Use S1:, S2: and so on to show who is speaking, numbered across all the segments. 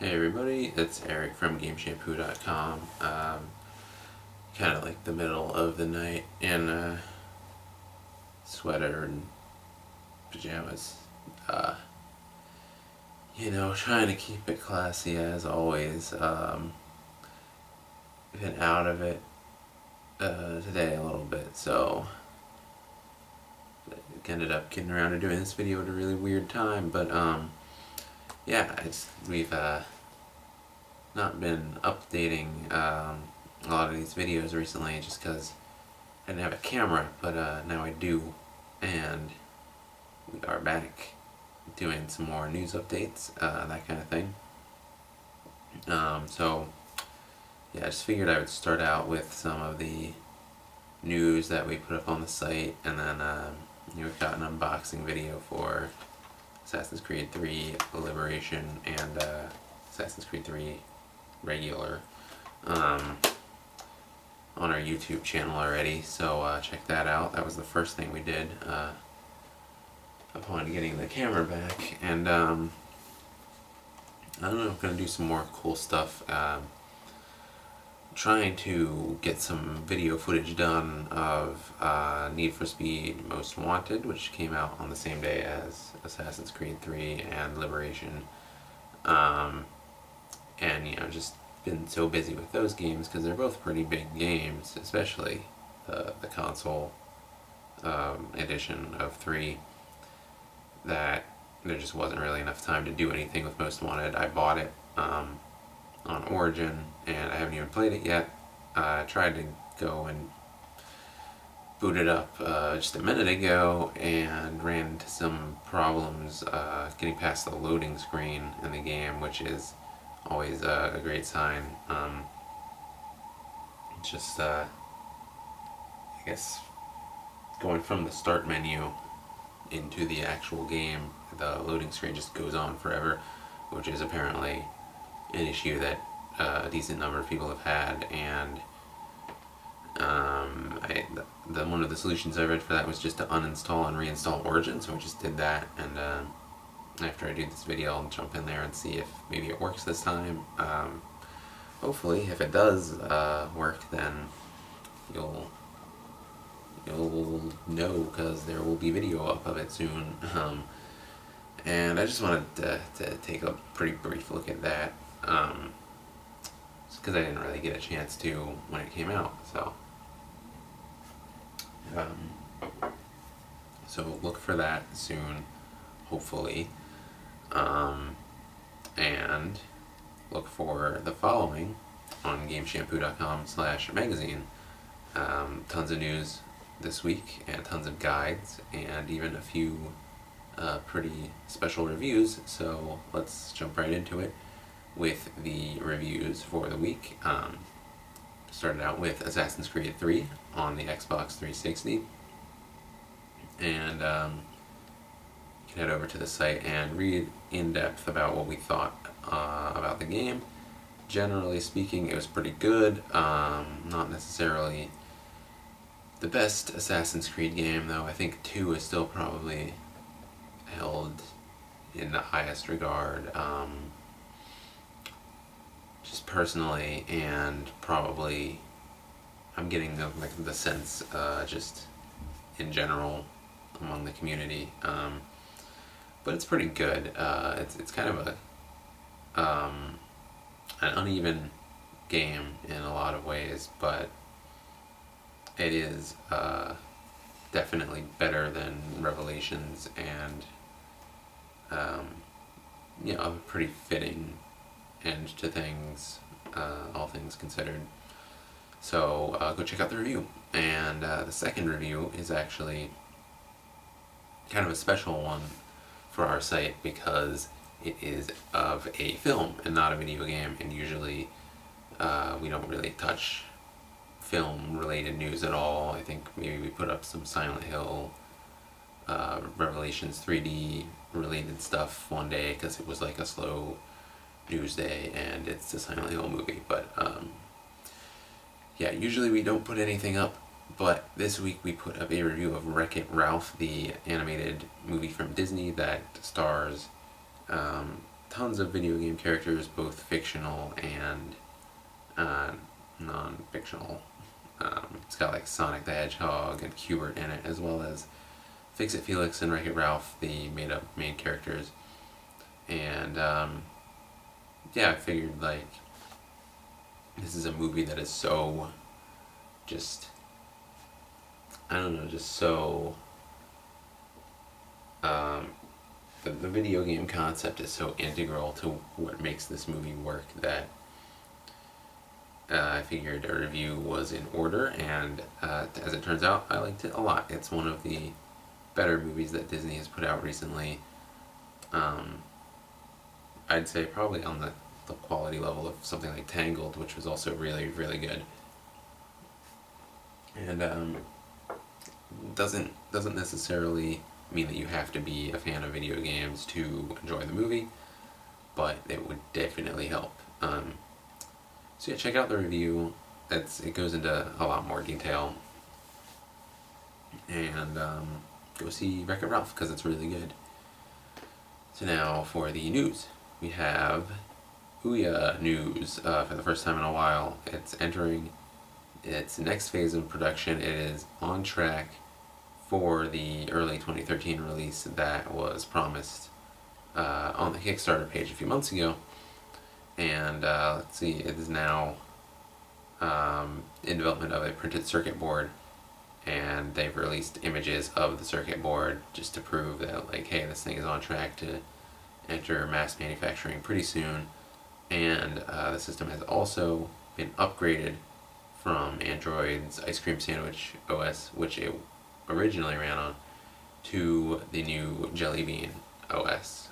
S1: Hey everybody, it's Eric from GameShampoo.com. Kind of like the middle of the night in a sweater and pajamas. Trying to keep it classy as always. Been out of it today a little bit, so ended up getting around to doing this video at a really weird time. But yeah, we've not been updating a lot of these videos recently just because I didn't have a camera, but now I do, and we are back doing some more news updates, that kind of thing. So yeah, I just figured I would start out with some of the news that we put up on the site, and then we've got an unboxing video for Assassin's Creed 3 Liberation and Assassin's Creed 3 Regular on our YouTube channel already, so check that out. That was the first thing we did upon getting the camera back, and I don't know, I'm going to do some more cool stuff. Trying to get some video footage done of Need for Speed Most Wanted, which came out on the same day as Assassin's Creed 3 and Liberation. And just been so busy with those games because they're both pretty big games, especially the console edition of 3, that there just wasn't really enough time to do anything with Most Wanted. I bought it on Origin, and I haven't even played it yet. I tried to go and boot it up just a minute ago and ran into some problems getting past the loading screen in the game, which is always a great sign. I guess going from the start menu into the actual game, the loading screen just goes on forever, which is apparently an issue that a decent number of people have had, and one of the solutions I read for that was just to uninstall and reinstall Origin, so I just did that, and after I do this video I'll jump in there and see if maybe it works this time. Hopefully, if it does work, then you'll know, because there will be video up of it soon. And I just wanted to take a pretty brief look at that, because I didn't really get a chance to when it came out. So look for that soon, hopefully, and look for the following on GameShampoo.com/magazine. Tons of news this week, and tons of guides, and even a few pretty special reviews. So let's jump right into it with the reviews for the week. Started out with Assassin's Creed 3 on the Xbox 360, and you can head over to the site and read in depth about what we thought about the game. Generally speaking, it was pretty good. Not necessarily the best Assassin's Creed game, though. I think 2 is still probably held in the highest regard, just personally, and probably I'm getting the sense just in general among the community. But it's pretty good. It's kind of an uneven game in a lot of ways, but it is definitely better than Revelations, and a pretty fitting end to things, all things considered. So go check out the review. And the second review is actually kind of a special one for our site, because it is of a film and not a video game, and usually we don't really touch film related news at all. I think maybe we put up some Silent Hill, Revelations 3D related stuff one day because it was like a slow news day and it's a Silent Hill movie, but yeah, usually we don't put anything up, but this week we put up a review of Wreck-It Ralph, the animated movie from Disney that stars tons of video game characters, both fictional and non-fictional. It's got like Sonic the Hedgehog and Hubert in it, as well as Fix-It Felix and Wreck-It Ralph, the made-up main characters. And yeah, I figured like this is a movie that is so just, I don't know, just so the video game concept is so integral to what makes this movie work that I figured a review was in order, and as it turns out, I liked it a lot. It's one of the better movies that Disney has put out recently. I'd say probably on the quality level of something like Tangled, which was also really, really good. And doesn't necessarily mean that you have to be a fan of video games to enjoy the movie, but it would definitely help. So yeah, check out the review. It goes into a lot more detail. And go see Wreck-It Ralph, because it's really good. So now for the news. We have Ouya news for the first time in a while. It's entering its next phase of production. It is on track for the early 2013 release that was promised on the Kickstarter page a few months ago. And let's see, it is now in development of a printed circuit board, and they've released images of the circuit board just to prove that, like, hey, this thing is on track to enter mass manufacturing pretty soon. And the system has also been upgraded from Android's Ice Cream Sandwich OS, which it originally ran on, to the new Jelly Bean OS.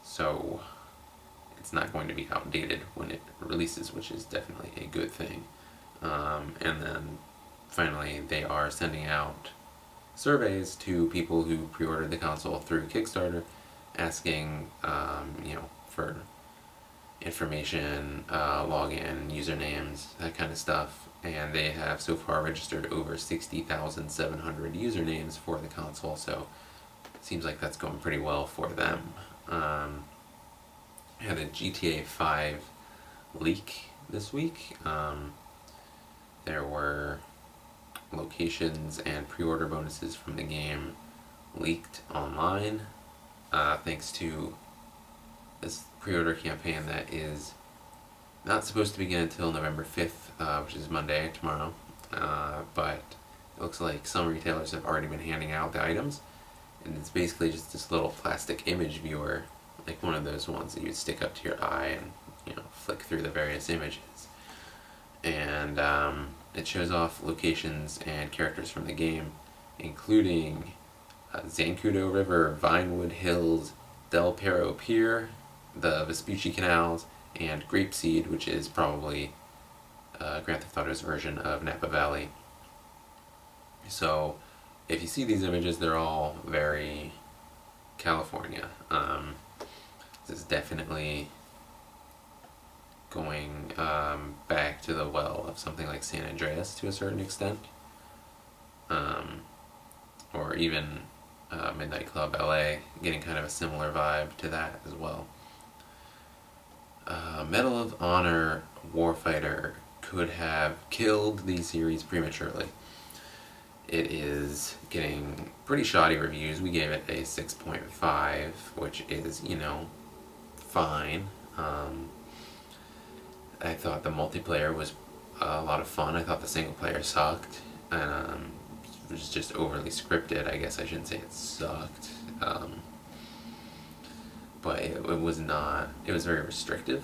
S1: So it's not going to be outdated when it releases, which is definitely a good thing. And then finally, they are sending out surveys to people who pre-ordered the console through Kickstarter, asking for information, login, usernames, that kind of stuff. And they have so far registered over 60,700 usernames for the console, so it seems like that's going pretty well for them. Had a GTA 5 leak this week. There were locations and pre-order bonuses from the game leaked online, thanks to this pre-order campaign that is not supposed to begin until November 5th, which is Monday, tomorrow, but it looks like some retailers have already been handing out the items, and it's basically just this little plastic image viewer, like one of those ones that you'd stick up to your eye and flick through the various images. And it shows off locations and characters from the game, including Zancudo River, Vinewood Hills, Del Perro Pier, the Vespucci Canals, and Grapeseed, which is probably Grand Theft Auto's version of Napa Valley. So if you see these images, they're all very California. This is definitely going back to the well of something like San Andreas to a certain extent, or even Midnight Club LA, getting kind of a similar vibe to that as well. Medal of Honor Warfighter could have killed the series prematurely. It is getting pretty shoddy reviews. We gave it a 6.5, which is, fine. I thought the multiplayer was a lot of fun. I thought the single player sucked, and it was just overly scripted. I guess I shouldn't say it sucked, but it was not. It was very restrictive,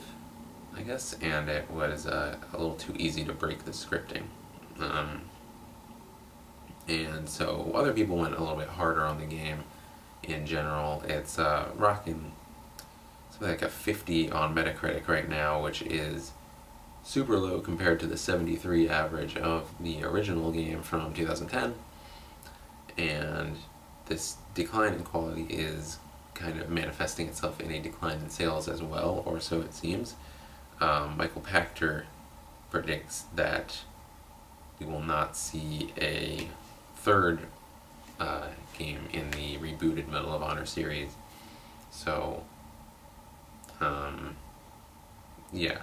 S1: I guess, and it was a little too easy to break the scripting. And so other people went a little bit harder on the game in general. It's rocking something like a 50 on Metacritic right now, which is super low compared to the 73 average of the original game from 2010. And this decline in quality is kind of manifesting itself in a decline in sales as well, or so it seems. Michael Pachter predicts that we will not see a third game in the rebooted Medal of Honor series. So yeah.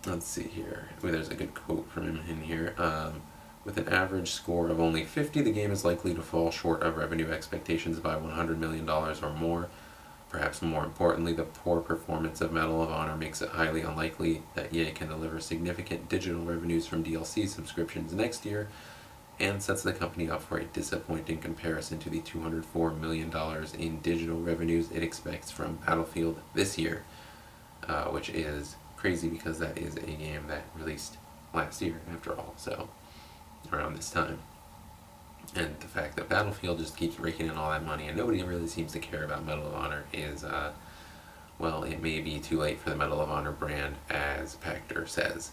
S1: Let's see here. Ooh, there's a good quote from him in here. With an average score of only 50, the game is likely to fall short of revenue expectations by $100 million or more. Perhaps more importantly, the poor performance of Medal of Honor makes it highly unlikely that EA can deliver significant digital revenues from DLC subscriptions next year, and sets the company up for a disappointing comparison to the $204 million in digital revenues it expects from Battlefield this year, which is crazy because that is a game that released last year, after all, so around this time. And the fact that Battlefield just keeps raking in all that money and nobody really seems to care about Medal of Honor is, well, it may be too late for the Medal of Honor brand, as Pactor says.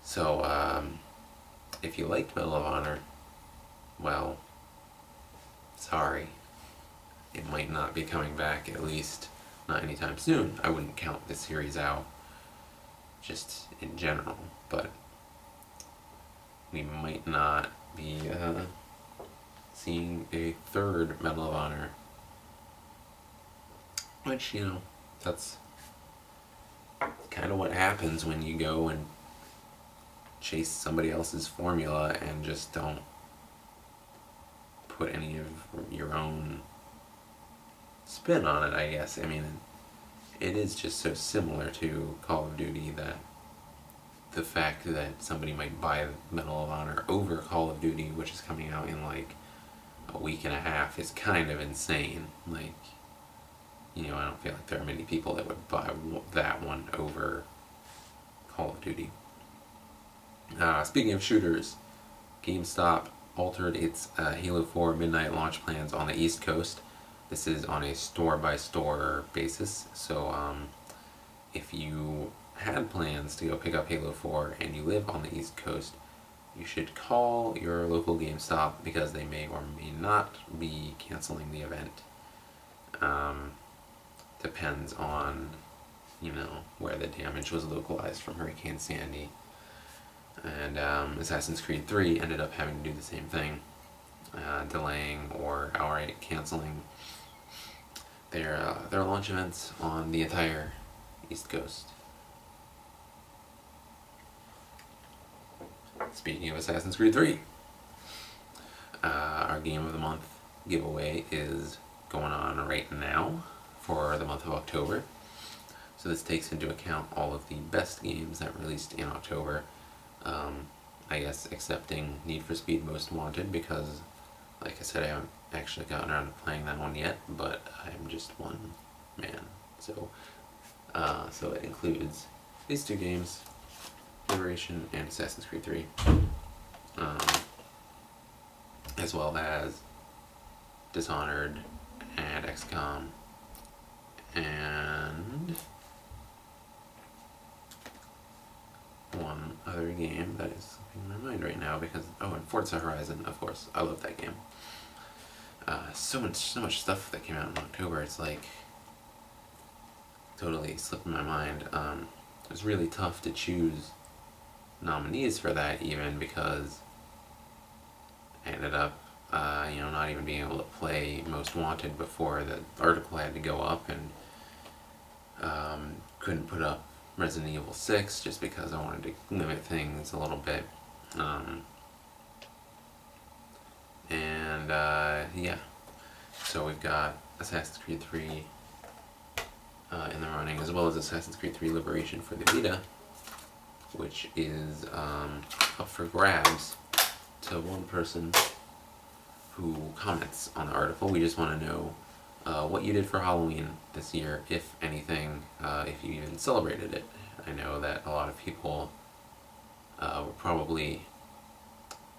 S1: So, if you liked Medal of Honor, well, sorry. It might not be coming back, at least not anytime soon. I wouldn't count this series out, just in general, but we might not be seeing a third Medal of Honor, which, you know, that's kind of what happens when you go and chase somebody else's formula and just don't put any of your own spin on it, I guess. I mean, it is just so similar to Call of Duty that the fact that somebody might buy Medal of Honor over Call of Duty, which is coming out in like a week and a half, is kind of insane. Like, you know, I don't feel like there are many people that would buy that one over Call of Duty. Speaking of shooters, GameStop altered its Halo 4 midnight launch plans on the East Coast. This is on a store-by-store basis, so if you had plans to go pick up Halo 4 and you live on the East Coast, you should call your local GameStop because they may or may not be canceling the event. Depends on, you know, where the damage was localized from Hurricane Sandy. And Assassin's Creed 3 ended up having to do the same thing, delaying or outright canceling their launch events on the entire East Coast. Speaking of Assassin's Creed 3, our Game of the Month giveaway is going on right now for the month of October. So this takes into account all of the best games that released in October. I guess excepting Need for Speed Most Wanted, because, like I said, I haven't actually gotten around to playing that one yet, but I'm just one man. So it includes these two games, Liberation and Assassin's Creed 3, as well as Dishonored and XCOM, and one other game that is slipping my mind right now because, oh, and Forza Horizon, of course. I love that game. So much stuff that came out in October, it's like totally slipping my mind. It was really tough to choose nominees for that, even because I ended up you know, not even being able to play Most Wanted before the article had to go up, and couldn't put up Resident Evil 6 just because I wanted to limit things a little bit. Yeah, so we've got Assassin's Creed 3 in the running, as well as Assassin's Creed 3 Liberation for the Vita, which is up for grabs to one person who comments on the article. We just want to know what you did for Halloween this year, if anything, if you even celebrated it. I know that a lot of people were probably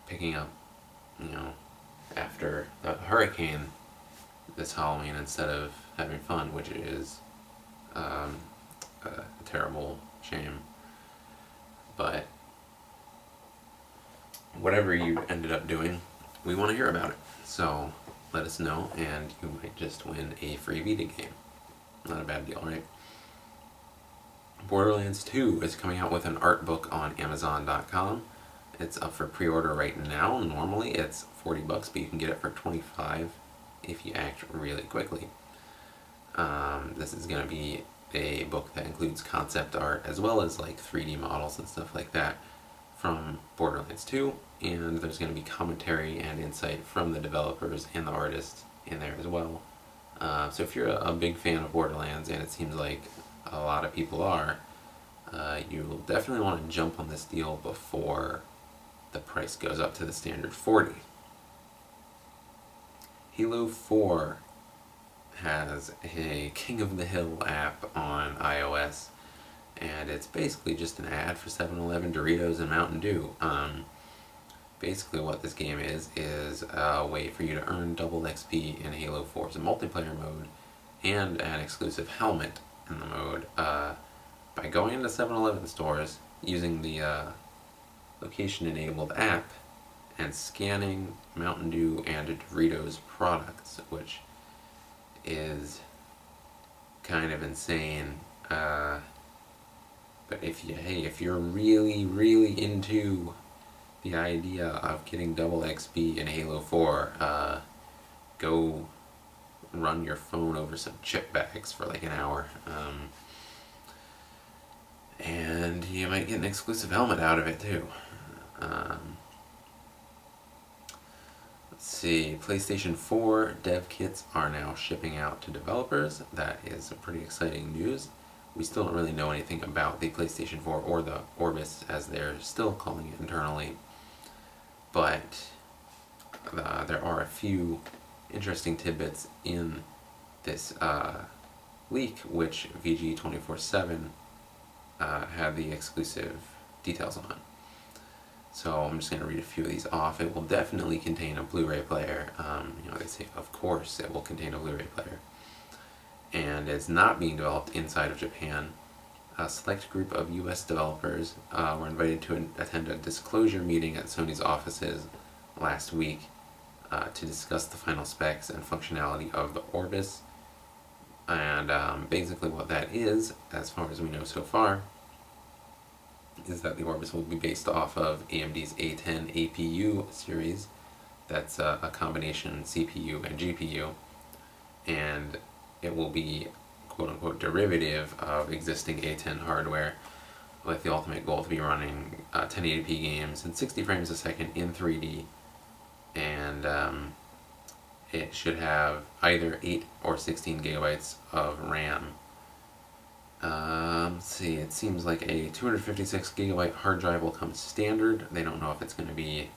S1: picking up, you know, after the hurricane this Halloween instead of having fun, which is a terrible shame. But whatever you ended up doing, we want to hear about it. So let us know, and you might just win a free Vita game. Not a bad deal, right? Borderlands 2 is coming out with an art book on Amazon.com. It's up for pre-order right now. Normally it's $40, but you can get it for $25 if you act really quickly. This is going to be a book that includes concept art as well as like 3D models and stuff like that from Borderlands 2, and there's going to be commentary and insight from the developers and the artists in there as well. So if you're a big fan of Borderlands, and it seems like a lot of people are, you'll definitely want to jump on this deal before the price goes up to the standard $40. Halo 4 has a King of the Hill app on iOS, and it's basically just an ad for 7-Eleven, Doritos, and Mountain Dew. Basically what this game is a way for you to earn double XP in Halo 4's multiplayer mode and an exclusive helmet in the mode by going into 7-Eleven stores using the location-enabled app and scanning Mountain Dew and Doritos products, which is kind of insane. But if you're really into the idea of getting double XP in Halo 4, go run your phone over some chip bags for like an hour. And you might get an exclusive helmet out of it too. Let's see, PlayStation 4 dev kits are now shipping out to developers. That is some pretty exciting news. We still don't really know anything about the PlayStation 4 or the Orbis, as they're still calling it internally. But there are a few interesting tidbits in this leak, which VG247 had the exclusive details on. So I'm just going to read a few of these off. It will definitely contain a Blu-ray player. They say, of course, it will contain a Blu-ray player. And it's not being developed inside of Japan. A select group of US developers were invited to attend a disclosure meeting at Sony's offices last week to discuss the final specs and functionality of the Orbis. And basically what that is, as far as we know so far, is that the Orbis will be based off of AMD's A10 APU series. That's a combination CPU and GPU, and it will be quote-unquote derivative of existing A10 hardware, with the ultimate goal to be running 1080p games in 60 frames a second in 3D, and it should have either 8 or 16 gigabytes of RAM. Let's see, it seems like a 256 gigabyte hard drive will come standard. They don't know if it's going to be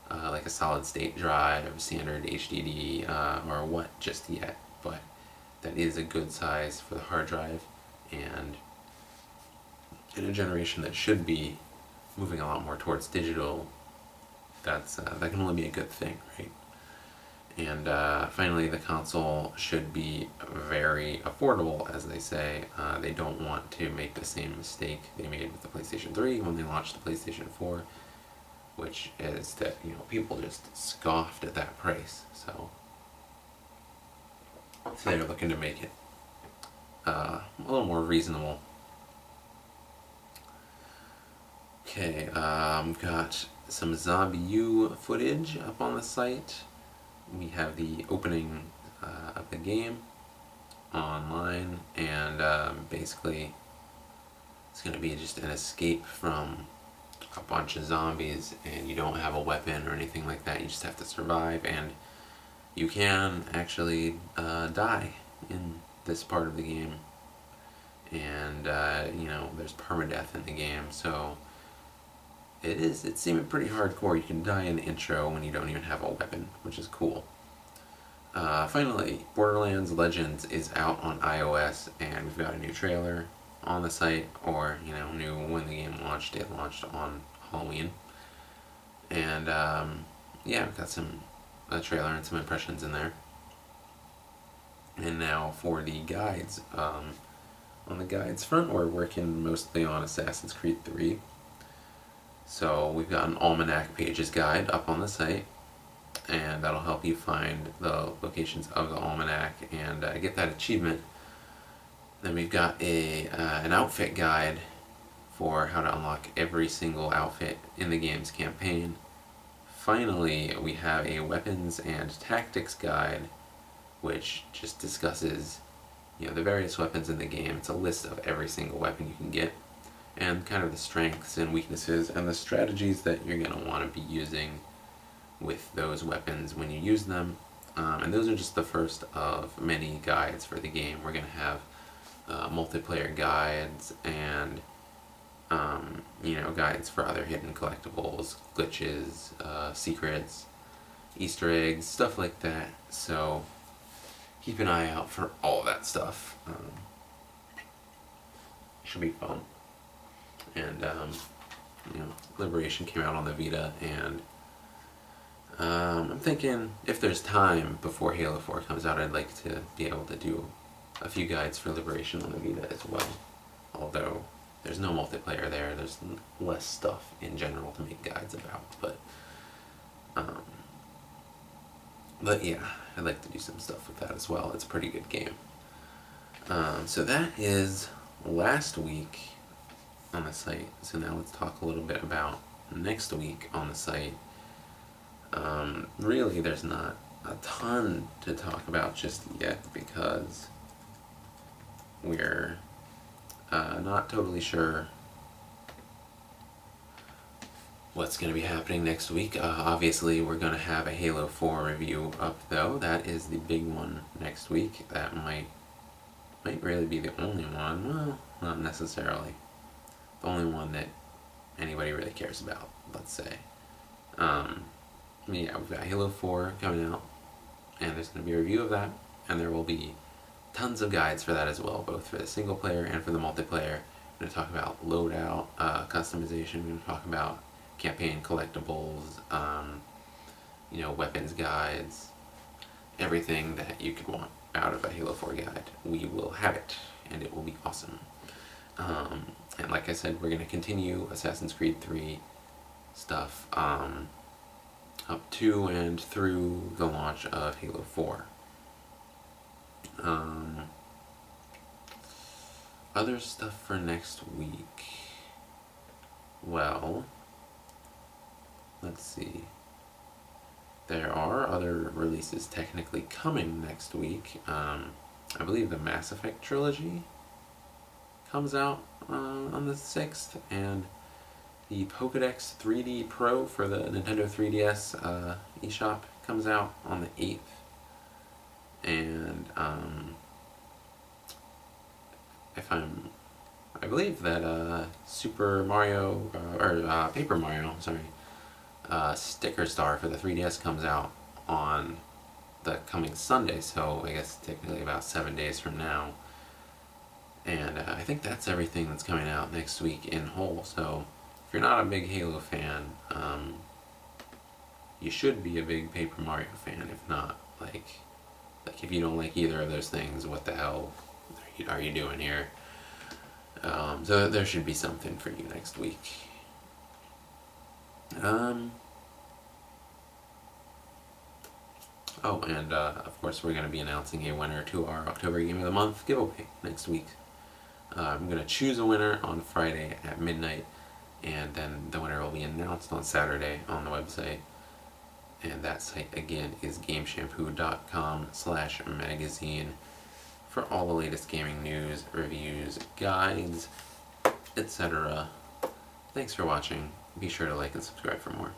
S1: like a solid state drive, standard HDD, or what just yet, but that is a good size for the hard drive, and in a generation that should be moving a lot more towards digital, that can only be a good thing, right? And finally, the console should be very affordable, as they say. They don't want to make the same mistake they made with the PlayStation 3 when they launched the PlayStation 4, which is that people just scoffed at that price. So they're looking to make it a little more reasonable. Okay, we've got some Zombie U footage up on the site. We have the opening of the game online, and basically it's going to be just an escape from a bunch of zombies, and you don't have a weapon or anything like that. You just have to survive, and you can actually die in this part of the game, and there's permadeath in the game, so it's seeming pretty hardcore. You can die in the intro when you don't even have a weapon, which is cool. Finally, Borderlands Legends is out on iOS, and we've got a new trailer on the site, or new when the game launched. It launched on Halloween, and yeah, we've got a trailer and some impressions in there. And now for the guides. On the guides front, we're working mostly on Assassin's Creed 3. So we've got an Almanac Pages guide up on the site, and that'll help you find the locations of the Almanac and get that achievement. Then we've got an outfit guide for how to unlock every single outfit in the game's campaign. Finally, we have a weapons and tactics guide, which just discusses the various weapons in the game. It's a list of every single weapon you can get, and kind of the strengths and weaknesses and the strategies that you're going to want to be using with those weapons when you use them. And those are just the first of many guides for the game. We're going to have multiplayer guides and guides for other hidden collectibles, glitches, secrets, Easter eggs, stuff like that. So keep an eye out for all that stuff. Should be fun. And Liberation came out on the Vita, and I'm thinking if there's time before Halo 4 comes out, I'd like to be able to do a few guides for Liberation on the Vita as well. Although there's no multiplayer there, there's less stuff in general to make guides about. But yeah, I'd like to do some stuff with that as well. It's a pretty good game. So that is last week on the site. So now let's talk a little bit about next week on the site. Really, there's not a ton to talk about just yet because we're not totally sure what's going to be happening next week. Obviously, we're going to have a Halo 4 review up, though. That is the big one next week. That might really be the only one. Well, not necessarily. The only one that anybody really cares about, let's say. Yeah, we've got Halo 4 coming out, and there's going to be a review of that, and there will be tons of guides for that as well, both for the single player and for the multiplayer. We're going to talk about loadout, customization. We're going to talk about campaign collectibles, weapons guides, everything that you could want out of a Halo 4 guide. We will have it, and it will be awesome. And like I said, we're going to continue Assassin's Creed 3 stuff up to and through the launch of Halo 4. Other stuff for next week. Well, let's see. There are other releases technically coming next week. I believe the Mass Effect trilogy comes out on the 6th, and the Pokédex 3D Pro for the Nintendo 3DS eShop comes out on the 8th. And I believe that Super Mario, or Paper Mario, sorry, Sticker Star for the 3DS comes out on the coming Sunday, so I guess technically about 7 days from now. And I think that's everything that's coming out next week in whole. So if you're not a big Halo fan, you should be a big Paper Mario fan. If not, like if you don't like either of those things, what the hell are you doing here? So there should be something for you next week. Oh, and of course we're going to be announcing a winner to our October Game of the Month giveaway next week. I'm going to choose a winner on Friday at midnight, and then the winner will be announced on Saturday on the website. And that site again is GameShampoo.com/magazine for all the latest gaming news, reviews, guides, etc. Thanks for watching. Be sure to like and subscribe for more.